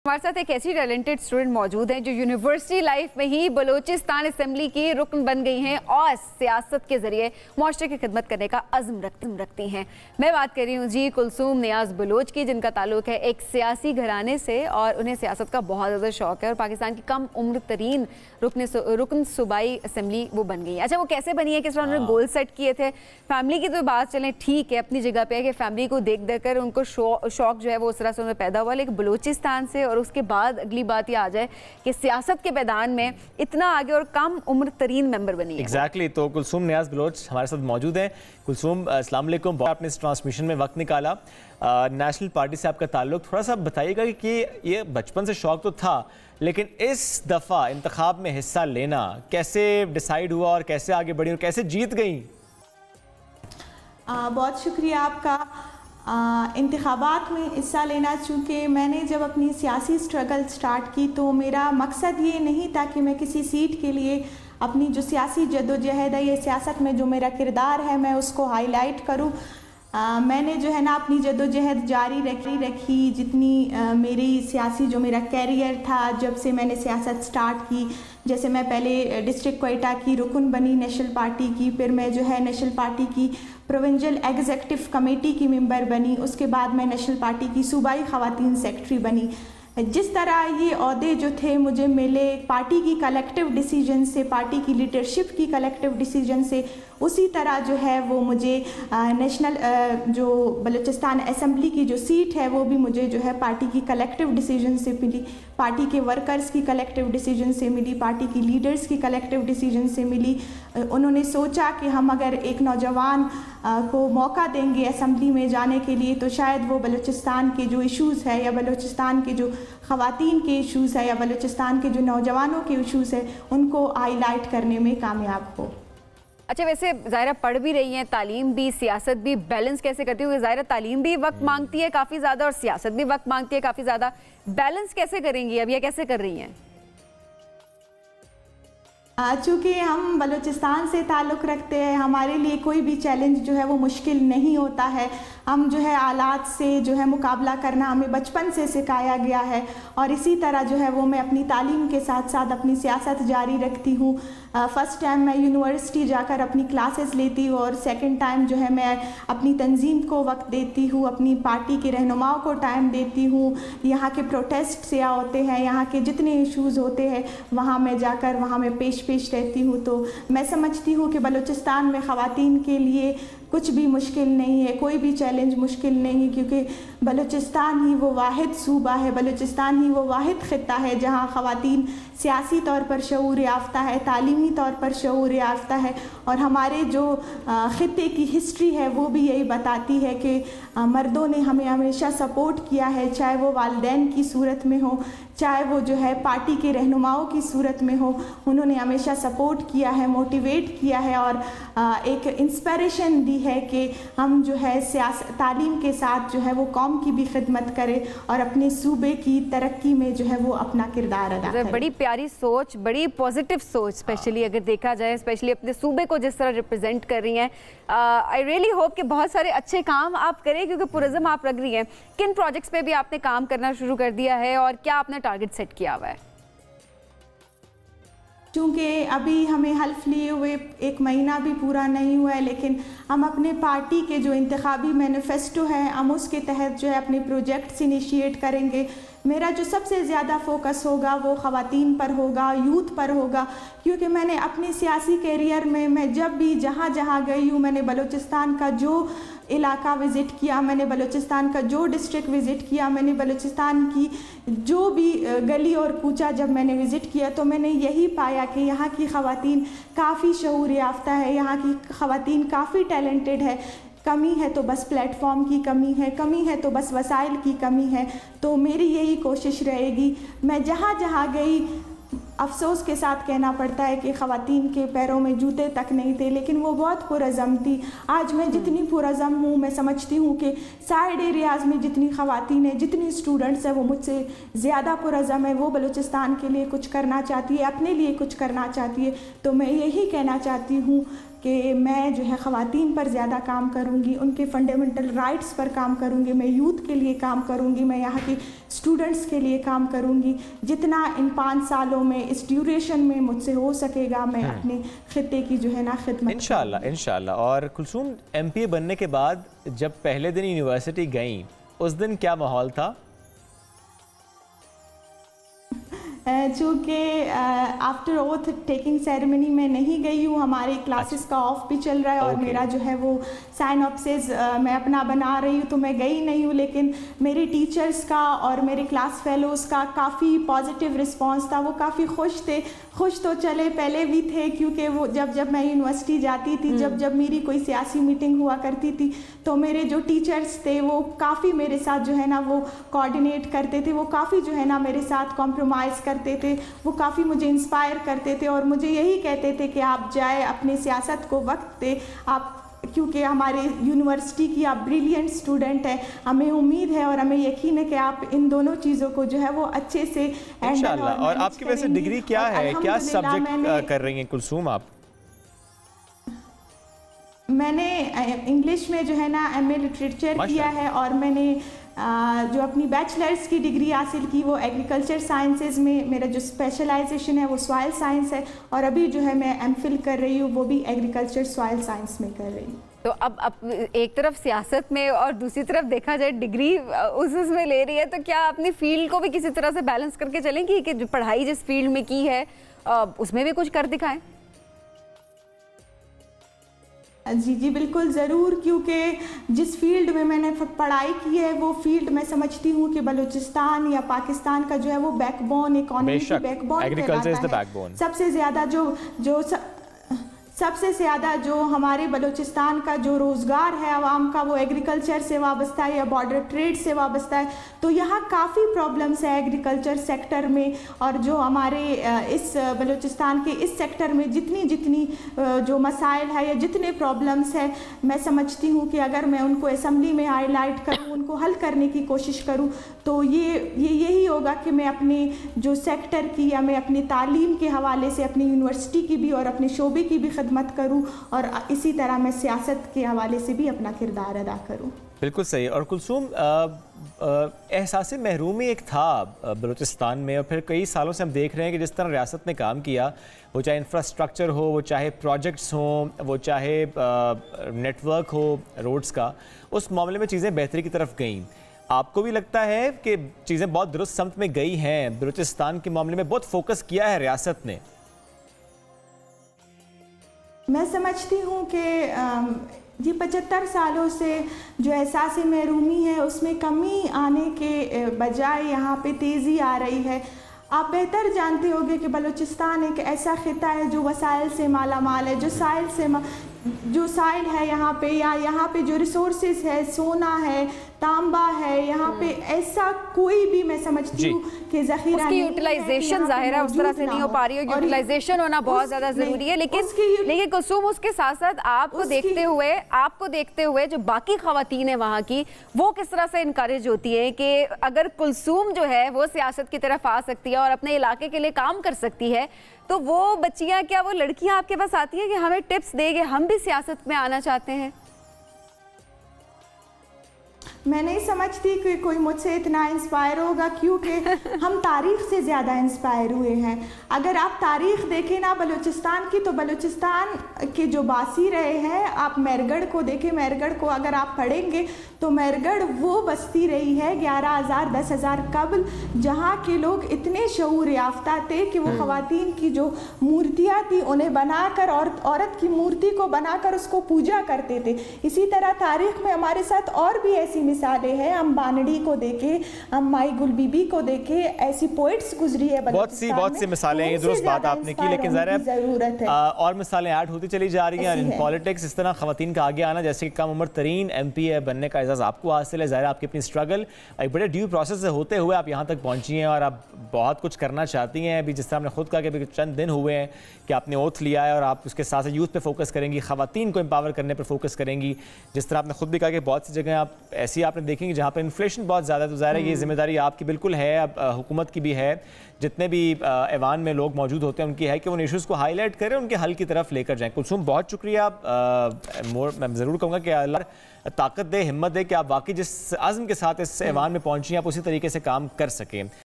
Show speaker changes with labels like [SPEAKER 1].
[SPEAKER 1] हमारे साथ एक ऐसी टैलेंटेड स्टूडेंट मौजूद हैं जो यूनिवर्सिटी लाइफ में ही बलूचिस्तान असेंबली की रुकन बन गई हैं और सियासत के जरिए मुआशरे की खिदमत करने का अज़्म रखती हैं। मैं बात कर रही हूँ जी कुलसूम नियाज़ बलोच की, जिनका ताल्लुक है एक सियासी घराने से और उन्हें सियासत का बहुत ज़्यादा शौक है और पाकिस्तान की कम उम्र तरीन रुकन सूबाई असेंबली वो बन गई है। अच्छा, वो कैसे बनी है, किस तरह उन्होंने गोल सेट किए थे? फैमिली की तो बात चलें ठीक है, अपनी जगह पे है कि फैमिली को देख देख कर उनको शौक जो है वो उस तरह से उन्हें पैदा हुआ, लेकिन बलूचिस्तान से और उसके बाद अगली बात ये आ जाए कि सियासत के मैदान में इतना आगे और कम उम्र तरीन मेंबर बनी है।
[SPEAKER 2] एग्जैक्टली तो कुलसूम नियाज़ बलोच हमारे साथ मौजूद हैं। कुलसूम, अस्सलाम वालेकुम, आपने इस ट्रांसमिशन में वक्त निकाला। नेशनल पार्टी से आपका ताल्लुक, थोड़ा सा बताइएगा कि ये बचपन से शौक तो था, लेकिन इस दफ़ा इंतखाब में हिस्सा लेना कैसे डिसाइड हुआ और कैसे आगे बढ़ी और कैसे जीत गई?
[SPEAKER 3] बहुत शुक्रिया आपका। इंतखाबात में हिस्सा लेना, चूँकि मैंने जब अपनी सियासी स्ट्रगल स्टार्ट की तो मेरा मकसद ये नहीं था कि मैं किसी सीट के लिए अपनी जो सियासी जद्दोजहद है, ये सियासत में जो मेरा किरदार है मैं उसको हाईलाइट करूँ। मैंने जो है ना अपनी जद्दोजहद जारी रखी जितनी मेरी सियासी जो मेरा कैरियर था, जब से मैंने सियासत स्टार्ट की। जैसे मैं पहले डिस्ट्रिक्ट क्वेटा की रुकन बनी नेशनल पार्टी की, फिर मैं जो है नेशनल पार्टी की प्रोविंशियल एग्जीक्यूटिव कमेटी की मेंबर बनी, उसके बाद मैं नेशनल पार्टी की सूबाई ख़वातीन सेक्रेटरी बनी। जिस तरह ये ओहदे जो थे मुझे मिले पार्टी की कलेक्टिव डिसीजन से, पार्टी की लीडरशिप की कलेक्टिव डिसीजन से, उसी तरह जो है वो मुझे नेशनल जो बलूचिस्तान असेंबली की जो सीट है वो भी मुझे जो है पार्टी की कलेक्टिव डिसीजन से मिली, पार्टी के वर्कर्स की कलेक्टिव डिसीजन से मिली, पार्टी की लीडर्स की कलेक्टिव डिसीजन से मिली। उन्होंने सोचा कि हम अगर एक नौजवान को मौका देंगे असेंबली में जाने के लिए तो शायद वो बलूचिस्तान के जो इश्यूज़ है या बलूचिस्तान के जो ख़वातीन के इश्यूज़ है या बलूचिस्तान के जो नौजवानों के इश्यूज़ है उनको हाईलाइट करने में कामयाब हो।
[SPEAKER 1] अच्छा, वैसे ज़ाहिरा पढ़ भी रही हैं, तालीम भी सियासत भी, बैलेंस कैसे करती हो? ज़ाहिरा तालीम भी वक्त मांगती है काफ़ी ज़्यादा और सियासत भी वक्त मांगती है काफ़ी ज़्यादा, बैलेंस कैसे करेंगी अब, या कैसे कर रही हैं?
[SPEAKER 3] चूँकि हम बलूचिस्तान से ताल्लुक़ रखते हैं, हमारे लिए कोई भी चैलेंज जो है वो मुश्किल नहीं होता है। हम जो है आलात से जो है मुकाबला करना हमें बचपन से सिखाया गया है और इसी तरह जो है वो मैं अपनी तालीम के साथ साथ अपनी सियासत जारी रखती हूँ। फ़र्स्ट टाइम मैं यूनिवर्सिटी जाकर अपनी क्लासेस लेती हूँ और सेकंड टाइम जो है मैं अपनी तंजीम को वक्त देती हूँ, अपनी पार्टी के रहनुमाओं को टाइम देती हूँ। यहाँ के प्रोटेस्ट या होते हैं, यहाँ के जितने इश्यूज़ होते हैं वहाँ मैं जाकर वहाँ मैं पेश रहती हूँ। तो मैं समझती हूँ कि बलूचिस्तान में ख़वातीन के लिए कुछ भी मुश्किल नहीं है, कोई भी चैलेंज मुश्किल नहीं है, क्योंकि बलूचिस्तान ही वो वाहिद सूबा है, बलूचिस्तान ही वो वाहिद ख़ित्ता है जहाँ ख़वातीन सियासी तौर पर शऊर याफ्ता है, तालीमी तौर पर शऊर याफ्ता है। और हमारे जो ख़ित्ते की हिस्ट्री है वो भी यही बताती है कि मर्दों ने हमें हमेशा सपोर्ट किया है, चाहे वो वालिदैन की सूरत में हो, चाहे वो जो है पार्टी के रहनुमाओं की सूरत में हो, उन्होंने हमेशा सपोर्ट किया है, मोटिवेट किया है और एक इंस्पिरेशन दी है कि हम जो है तालीम के साथ जो है वो कौम की भी खिदमत करें और अपने सूबे की तरक्की में जो है वो अपना किरदार अदा करें।
[SPEAKER 1] बड़ी प्यारी सोच, बड़ी पॉजिटिव सोच, स्पेशली अगर देखा जाए, स्पेशली अपने सूबे को जिस तरह रिप्रेजेंट कर रही हैं। आई रियली होप कि बहुत सारे अच्छे काम आप करें, क्योंकि पुरज़म आप लग रही हैं। किन प्रोजेक्ट्स पे भी आपने काम करना शुरू कर दिया है और क्या आपने टारगेट सेट किया हुआ है?
[SPEAKER 3] चूँकि अभी हमें हल्फ लिए हुए 1 महीना भी पूरा नहीं हुआ है, लेकिन हम अपने पार्टी के जो इंतखाबी मैनिफेस्टो है हम उसके तहत जो है अपने प्रोजेक्ट्स इनिशिएट करेंगे। मेरा जो सबसे ज़्यादा फोकस होगा वो ख़वातीन पर होगा, यूथ पर होगा, क्योंकि मैंने अपने सियासी कैरियर में मैं जब भी जहाँ गई हूँ, मैंने बलूचिस्तान का जो इलाका विज़िट किया, मैंने बलूचिस्तान का जो डिस्ट्रिक्ट विज़िट किया, मैंने बलूचिस्तान की जो भी गली और कूचा जब मैंने विज़िट किया तो मैंने यही पाया कि यहाँ की ख़वातीन काफ़ी शऊर याफ्ता है, यहाँ की ख़वातीन काफ़ी टैलेंटेड है। कमी है तो बस प्लेटफॉर्म की कमी है तो बस वसाइल की कमी है। तो मेरी यही कोशिश रहेगी, मैं जहाँ गई, अफसोस के साथ कहना पड़ता है कि ख़वातीन के पैरों में जूते तक नहीं थे, लेकिन वो बहुत पुरज़म थी। आज मैं जितनी पुरज़म हूँ, मैं समझती हूँ कि साइड एरियाज़ में जितनी ख़वातीन हैं, जितनी स्टूडेंट्स हैं, वो मुझसे ज़्यादा पुरज़म है। वो बलूचिस्तान के लिए कुछ करना चाहती है, अपने लिए कुछ करना चाहती है। तो मैं यही कहना चाहती हूँ کہ میں جو ہے خواتین پر زیادہ کام کروں گی، ان کے فنڈامنٹل رائٹس پر کام کروں گی، میں یوتھ کے لیے کام کروں گی، میں یہاں کی اسٹوڈنٹس کے لیے کام کروں گی، جتنا ان 5 سالوں میں اس ڈیوریشن میں مجھ سے ہو سکے گا میں اپنے خطے کی جو ہے نا خدمت
[SPEAKER 2] انشاءاللہ. اور کلثوم ایم پی اے بننے کے بعد جب پہلے دن یونیورسٹی گئیں اس دن کیا ماحول تھا؟
[SPEAKER 3] چونکہ آفٹر اوتھ ٹیکنگ سیریمنی میں نہیں گئی ہوں، ہمارے کلاسز کا آف بھی چل رہا ہے اور میرا جو ہے وہ سائن آپسز میں اپنا بنا رہی ہوں، تو میں گئی نہیں ہوں، لیکن میری ٹیچرز کا اور میرے کلاس فیلوز کا کافی پازیٹیو رسپانس تھا. وہ کافی خوش تھے. خوش تو چلے پہلے بھی تھے کیونکہ وہ جب میں یونیورسٹی جاتی تھی، جب میری کوئی سیاسی میٹنگ ہوا کرتی تھی تو میرے جو ٹیچرز تھے وہ کافی میرے ساتھ جو ہے نا وہ کوآرڈینیٹ کرتے تھے، وہ کافی جو ہے نا میرے ساتھ کمپرومائز کرتے تھے، وہ کافی مجھے انسپائر کرتے تھے اور مجھے یہی کہتے تھے کہ آپ جائے اپنے سیاست کو وقت دے، آپ کیونکہ ہمارے یونیورسٹی کی آپ بریلینٹ اسٹوڈنٹ ہیں، ہمیں امید ہے اور ہمیں یقین ہے کہ آپ ان دونوں چیزوں کو جو ہے وہ اچھے سے
[SPEAKER 2] انشاءاللہ. اور آپ کی ویسے ڈگری کیا ہے، کیا سبجیکٹ کر رہی ہیں کلثوم آپ؟
[SPEAKER 3] میں نے انگلش میں جو ہے نا ایم اے لٹریچر کیا ہے اور میں نے جو اپنی بیچلرز کی ڈگری حاصل کی وہ ایگریکلچر سائنسز میں، میرا جو اسپیشلائزیشن ہے وہ سوائل سائنس ہے اور ابھی جو ہے میں ایم فل کر رہی ہوں وہ بھی ایگریکلچر سوائل سائنس میں کر رہی ہوں.
[SPEAKER 1] تو اب ایک طرف سیاست میں اور دوسری طرف دیکھا جائے ڈگری اس میں لے رہی ہے، تو کیا اپنی فیلڈ کو بھی کسی طرح سے بیلنس کر کے چلیں گی کہ جو پڑھائی جس فیلڈ میں کی ہے اس میں بھی کچھ کر دکھائیں؟
[SPEAKER 3] جی بالکل ضرور، کیونکہ جس فیلڈ میں نے پڑھائی کی ہے وہ فیلڈ میں سمجھتی ہوں کہ بلوچستان یا پاکستان کا جو ہے وہ بیک بون، اکانومی کی بیک بون کہلاتا ہے. سب سے زیادہ جو ہمارے بلوچستان کا جو روزگار ہے عوام کا وہ ایگریکلچر سے وابستہ ہے یا بارڈر ٹریڈ سے وابستہ ہے، تو یہاں کافی پرابلمس ہے ایگریکلچر سیکٹر میں. اور جو ہمارے اس بلوچستان کے اس سیکٹر میں جتنی جو مسائل ہے یا جتنے پرابلمس ہیں، میں سمجھتی ہوں کہ اگر میں ان کو اسمبلی میں ہائی لائٹ کروں، ان کو حل کرنے کی کوشش کروں، تو یہی ہوگا کہ میں اپنے جو سیکٹر کی یا میں اپنی تعلیم کے حوالے سے اپنی یونیورسٹی کی بھی اور اپنے شعبے کی بھی خدمت کروں اور اسی طرح میں سیاست کے حوالے سے بھی اپنا کردار ادا کروں.
[SPEAKER 2] بالکل صحیح. اور کلثوم احساس محرومی ایک تھا بلوچستان میں، اور پھر کئی سالوں سے ہم دیکھ رہے ہیں کہ جس طرح ریاست نے کام کیا، وہ چاہے انفراسٹرکچر ہو، وہ چاہے پروجیکٹس ہوں، وہ چاہے نیٹ ورک ہو روڈز کا، اس معاملے میں چیزیں بہتری کی طرف گئیں. آپ کو بھی لگتا ہے کہ چیزیں بہت درست سمت میں گئی ہیں؟ بلوچستان کے معاملے میں بہت فوکس کیا ہے ریاست نے.
[SPEAKER 3] میں سمجھتی ہوں کہ یہ 75 سالوں سے جو احساس محرومی ہے اس میں کمی آنے کے بجائے یہاں پہ تیزی آ رہی ہے. آپ بہتر جانتے ہوگے کہ بلوچستان ایک ایسا خطہ ہے جو وسائل سے مالا مال ہے، جو سائل ہے یہاں پہ، یا یہاں پہ جو ریسورسز ہے، سونا ہے، تانبا ہے، یہاں پہ ایسا کوئی بھی میں سمجھتی ہوں کہ ذخیرہ
[SPEAKER 1] اس کی یوٹیلائزیشن ظاہر ہے اس طرح سے نہیں ہو پا رہی ہے. یوٹیلائزیشن ہونا بہت زیادہ ضروری ہے. لیکن کلثوم اس کے ساتھ ساتھ آپ کو دیکھتے ہوئے جو باقی خواتین ہیں وہاں کی، وہ کس طرح سے انکریج ہوتی ہے کہ اگر کلثوم جو ہے وہ سیاست کی طرف آ سکتی ہے اور اپنے علاقے کے لیے کام کر سکتی ہے، تو وہ بچیاں، کیا وہ لڑکیاں آپ کے پاس آتی ہیں کہ ہمیں ٹپس دے کہ ہم بھی سیاست میں آنا چاہتے ہیں؟
[SPEAKER 3] میں نہیں سمجھتی کہ کوئی مجھ سے اتنا انسپائر ہوگا، کیونکہ ہم تاریخ سے زیادہ انسپائر ہوئے ہیں. اگر آپ تاریخ دیکھیں نا بلوچستان کی، تو بلوچستان کے جو باسی رہے ہیں، آپ میرگڑھ کو دیکھیں، میرگڑھ کو اگر آپ پڑھیں گے تو میرگڑھ وہ بستی رہی ہے 11,000 10,000 قبل، جہاں کے لوگ اتنے شعور یافتہ تھے کہ وہ خواتین کی جو مورتیاں تھی انہیں بنا کر، عورت کی مورتی کو بنا کر اس کو پوجا کرتے تھے. اسی طرح تاریخ میں ہمارے ساتھ اور بھی ایسی مثالیں ہیں. ہم بانڈی کو دیکھیں، ہم مائی گل بی بی کو دیکھیں، ایسی پوئٹس گزری ہے بلوچستان میں.
[SPEAKER 2] بہت سی مثالیں ہیں، درست بات آپ نے کی، لیکن ظاہر ہے اور مثالیں ایڈ ہوتی چلی جا رہی ہیں. ان پولیٹکس اس طرح خواتین کا آگے آنا، جیسے کہ کم عمر ترین ایم پی اے بننے کا اعزاز آپ کو حاصل ہے. ظاہر ہے آپ کی اپنی اسٹرگل ایک بڑے ڈیو پروسیس سے ہوتے ہوئے آپ یہاں تک پہنچی ہیں اور آپ بہت کچھ کرنا چاہتی ہیں. ابھی جس طرح آپ نے خود کہا کہ ابھی چند دن ہوئے ہیں کہ آپ نے اوتھ لیا ہے اور آپ اس کے ساتھ یوتھ پہ فوکس کریں گی، خواتین کو امپاور کرنے پر فوکس کریں گی. جس طرح آپ نے خود بھی کہا کہ بہت سی جگہیں آپ ایسی आपने देखेंगे जहाँ पर इन्फ्लेशन बहुत ज़्यादा, तो ज़ाहिर है ये जिम्मेदारी आपकी बिल्कुल है, अब हुकूमत की भी है, जितने भी ऐवान में लोग मौजूद होते हैं उनकी है कि उन इशूज़ को हाईलाइट करें, उनके हल की तरफ लेकर जाएं। कुलसूम बहुत शुक्रिया, मैं ज़रूर कहूँगा कि अल्लाह ताकत दे, हिम्मत दे कि आप वाकई जिस आज़म के साथ इस ऐवान में पहुँची आप उसी तरीके से काम कर सकें।